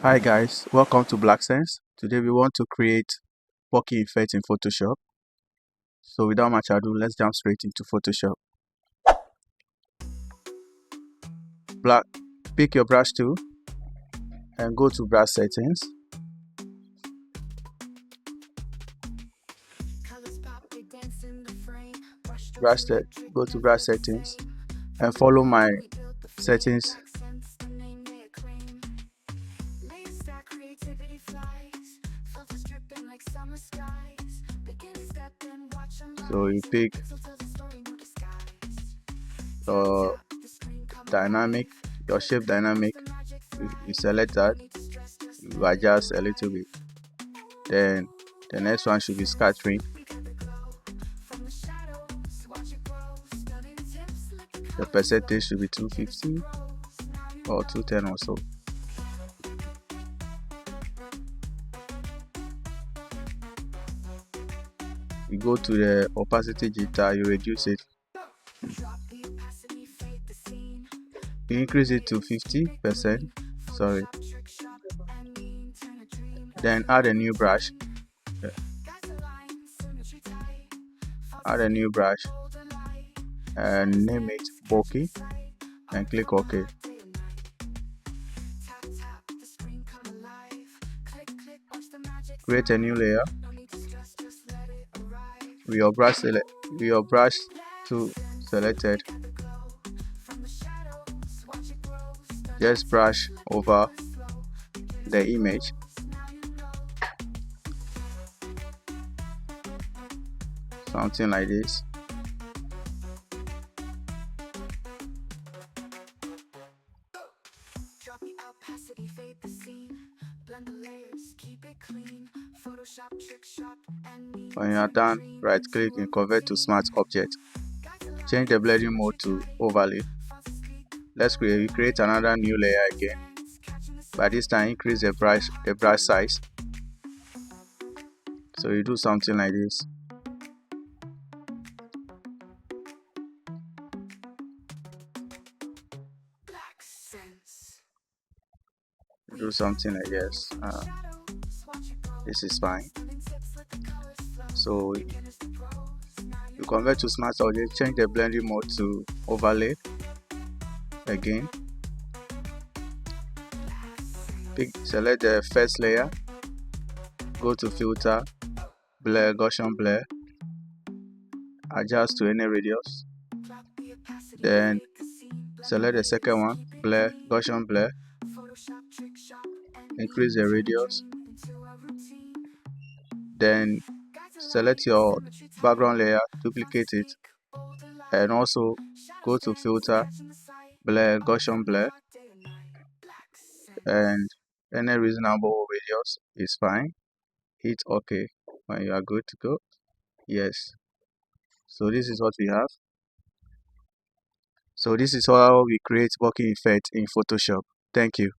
Hi guys, welcome to Black Sense. Today we want to create bokeh effect in Photoshop. So without much ado, let's jump straight into Photoshop. Black, pick your brush tool and go to brush settings. Go to brush settings and follow my settings. So you pick your dynamic, your shape dynamic. You select that, you adjust a little bit. Then the next one should be scattering. The percentage should be 250 or 210 or so. You go to the opacity jitter, you reduce it. You increase it to 50%. Sorry. Then add a new brush. Add a new brush and name it Bokeh and click OK. Create a new layer with your brush tool selected. Just brush over the image. Something like this. When you are done, right click and convert to smart object. Change the blending mode to overlay. Let's create another new layer again. By this time, increase the brush size. So you do something like this. Do something like this. This is fine. So you convert to smart object, change the blending mode to overlay again. Select the first layer, go to filter, blur, Gaussian blur, adjust to any radius. Then select the second one, blur, Gaussian blur, increase the radius. Then select your background layer, duplicate it, and also go to filter, blur, Gaussian blur, and any reasonable radius is fine. Hit OK when you are good to go. Yes. So this is what we have. So this is how we create bokeh effect in Photoshop. Thank you.